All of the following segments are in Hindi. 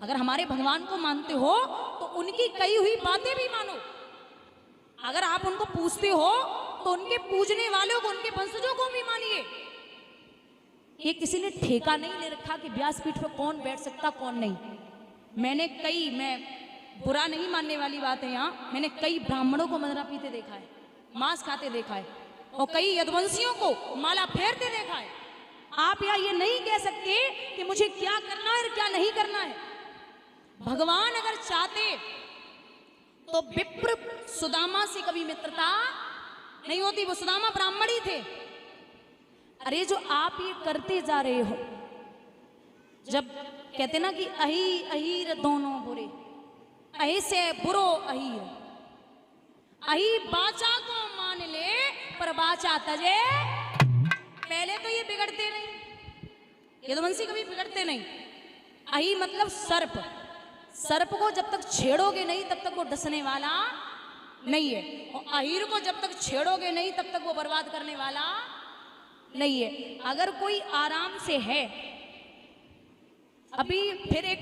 अगर हमारे भगवान को मानते हो तो उनकी कही हुई बातें भी मानो। अगर आप उनको पूछते हो तो उनके पूजने वालों को, उनके वंशजों को भी मानिए। ये किसी ने ठेका नहीं ले रखा कि व्यासपीठ पर कौन बैठ सकता कौन नहीं। मैं बुरा नहीं मानने वाली बात है यहाँ, मैंने कई ब्राह्मणों को मदरा पीते देखा है, मांस खाते देखा है, और कई यदुवंशियों को माला फेरते देखा है। आप यहाँ ये नहीं कह सकते कि मुझे क्या करना है और क्या नहीं करना है। भगवान अगर चाहते तो विप्र सुदामा से कभी मित्रता नहीं होती, वो सुदामा ब्राह्मण ही थे। अरे जो आप ये करते जा रहे हो, जब कहते ना कि अही अहीर दोनों बुरे, अही से बुरो अहीर, अही बाचा को मान ले पर बाचा तजे। पहले तो ये बिगड़ते नहीं, यदुवंशी कभी बिगड़ते नहीं। अही मतलब सर्प, सर्प को जब तक छेड़ोगे नहीं तब तक वो डसने वाला नहीं है, और अहीर को जब तक छेड़ोगे नहीं तब तक वो बर्बाद करने वाला नहीं है। अगर कोई आराम से है, अभी फिर एक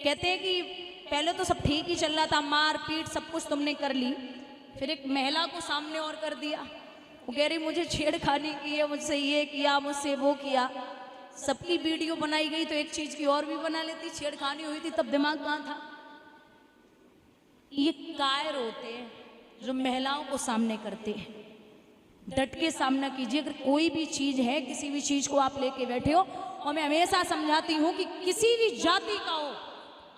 कहते हैं कि पहले तो सब ठीक ही चल रहा था, मार पीट सब कुछ तुमने कर ली, फिर एक महिला को सामने और कर दिया। वो कह रही मुझे छेड़खानी की है, मुझसे ये किया, मुझसे वो किया। सबकी वीडियो बनाई गई तो एक चीज की और भी बना लेती, छेड़खानी हुई थी तब दिमाग कहाँ था। ये कायर होते हैं जो महिलाओं को सामने करते हैं। डट के सामना कीजिए। अगर कोई भी चीज है, किसी भी चीज को आप लेके बैठे हो, और मैं हमेशा समझाती हूं कि किसी भी जाति का हो,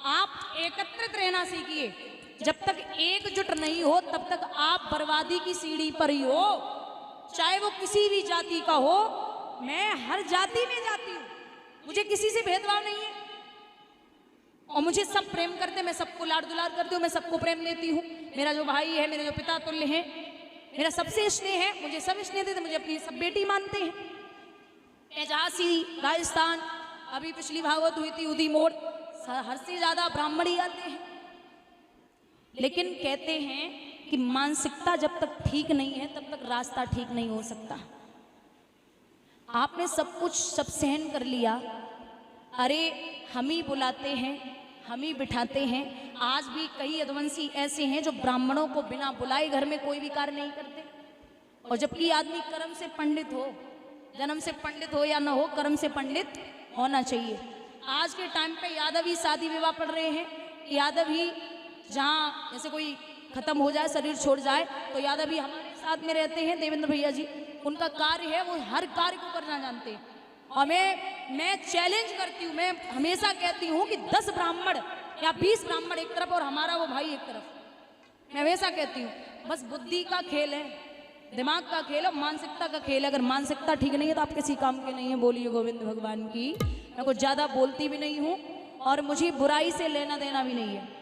आप एकत्रित रहना सीखिए। जब तक एकजुट नहीं हो तब तक आप बर्बादी की सीढ़ी पर ही हो, चाहे वो किसी भी जाति का हो। मैं हर जाति में जाती हूँ, मुझे किसी से भेदभाव नहीं है, और मुझे सब प्रेम करते, मैं सबको लाड़ दुलार करती हूँ, मैं सबको प्रेम देती हूँ। मेरा जो भाई है, मेरे जो पिता तुल्य है, मेरा सबसे स्नेह है, मुझे सब स्नेह देते, मुझे अपनी सब बेटी मानते हैं। मैं झांसी राजस्थान, अभी पिछली भागवत हुई थी उदी मोड़, हर से ज्यादा ब्राह्मण ही आते हैं। लेकिन कहते हैं कि मानसिकता जब तक ठीक नहीं है तब तक रास्ता ठीक नहीं हो सकता। आपने सब कुछ सब सहन कर लिया, अरे हम ही बुलाते हैं, हम ही बिठाते हैं। आज भी कई यदुवंशी ऐसे हैं जो ब्राह्मणों को बिना बुलाए घर में कोई भी कार्य नहीं करते, और जबकि आदमी कर्म से पंडित हो, जन्म से पंडित हो या ना हो, कर्म से पंडित होना चाहिए। आज के टाइम पे यादव ही शादी विवाह पढ़ रहे हैं, यादव ही जहाँ जैसे कोई खत्म हो जाए, शरीर छोड़ जाए, तो यादव ही हमारे साथ में रहते हैं। देवेंद्र भैया जी, उनका कार्य है, वो हर कार्य को करना जानते हैं। और मैं चैलेंज करती हूँ, मैं हमेशा कहती हूँ कि 10 ब्राह्मण या 20 ब्राह्मण एक तरफ और हमारा वो भाई एक तरफ। मैं हमेशा कहती हूँ बस बुद्धि का खेल है, दिमाग का खेल है, मानसिकता का खेल है। अगर मानसिकता ठीक नहीं है तो आप किसी काम के नहीं है। बोलिए गोविंद भगवान की। मैं कुछ ज़्यादा बोलती भी नहीं हूँ और मुझे बुराई से लेना देना भी नहीं है।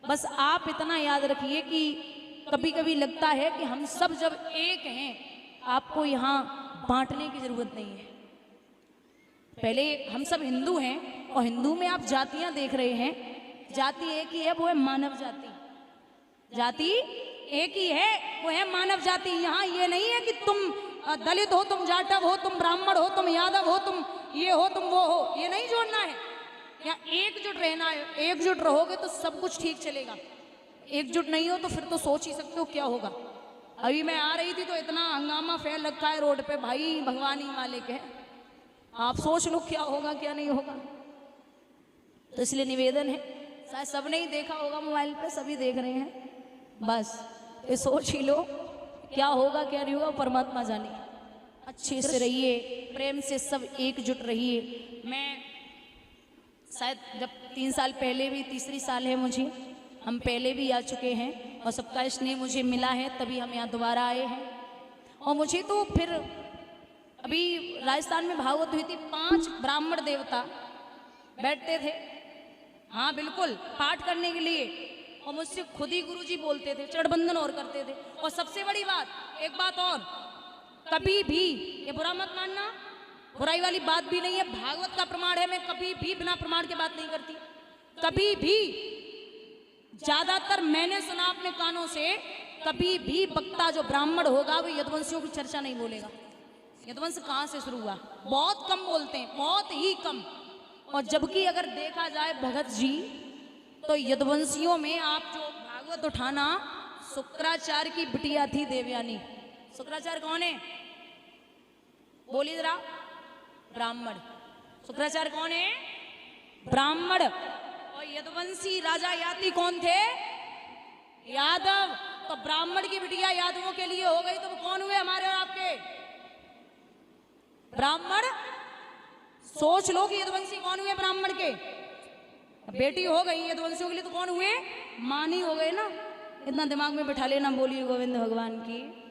बस आप इतना याद रखिए कि कभी कभी लगता है कि हम सब जब एक हैं, आपको यहाँ बांटने की जरूरत नहीं है। पहले हम सब हिंदू हैं, और हिंदू में आप जातियां देख रहे हैं, जाति एक ही है, वो है मानव जाति। जाति एक ही है, वो है मानव जाति। यहाँ ये नहीं है कि तुम दलित हो, तुम जाटव हो, तुम ब्राह्मण हो, तुम यादव हो, तुम ये हो, तुम वो हो, ये नहीं जोड़ना है। यहाँ एकजुट रहना है। एकजुट रहोगे तो सब कुछ ठीक चलेगा। एकजुट नहीं हो तो फिर तो सोच ही सकते हो क्या होगा। अभी मैं आ रही थी तो इतना हंगामा फैल रखा है रोड पे, भाई भगवान ही मालिक है। आप सोच लो क्या होगा क्या नहीं होगा। तो इसलिए निवेदन है, शायद सबने ही देखा होगा, मोबाइल पे सभी देख रहे हैं, बस ये सोच ही लो क्या होगा क्या नहीं होगा, परमात्मा जाने। अच्छे से रहिए, प्रेम से सब एकजुट रहिए। मैं शायद जब 3 साल पहले भी, तीसरी साल है मुझे, हम पहले भी आ चुके हैं और सबका स्नेह मुझे मिला है, तभी हम यहाँ दोबारा आए हैं। और मुझे तो फिर अभी राजस्थान में भागवत हुई थी, 5 ब्राह्मण देवता बैठते थे, हाँ बिल्कुल, पाठ करने के लिए, और मुझसे खुद ही गुरुजी बोलते थे, चढ़बंधन और करते थे। और सबसे बड़ी बात, एक बात और, कभी भी, ये बुरा मत मानना, बुराई वाली बात भी नहीं है, भागवत का प्रमाण है, मैं कभी भी बिना प्रमाण के बात नहीं करती, कभी भी। ज्यादातर मैंने सुना अपने कानों से, कभी भी वक्ता जो ब्राह्मण होगा वो यदुवंशियों की चर्चा नहीं बोलेगा। यदुवंश कहाँ से शुरू हुआ? बहुत कम बोलते हैं, बहुत ही कम। और जबकि अगर देखा जाए भगत जी, तो यदुवंशियों में आप जो भागवत उठाना, शुक्राचार्य की बिटिया थी देवयानी। शुक्राचार्य कौन है? बोलिए जरा। ब्राह्मण। शुक्राचार्य कौन है? ब्राह्मण। और यदुवंशी राजा याति कौन थे? यादव। तो ब्राह्मण की बिटिया यादवों के लिए हो गई, तो वो कौन हुए? हमारे और आपके ब्राह्मण। सोच लो कि यदुवंशी कौन हुए? ब्राह्मण के बेटी हो गई यदुवंशियों के लिए, तो कौन हुए? मानी हो गए ना। इतना दिमाग में बिठा लेना। बोलिए गोविंद भगवान की।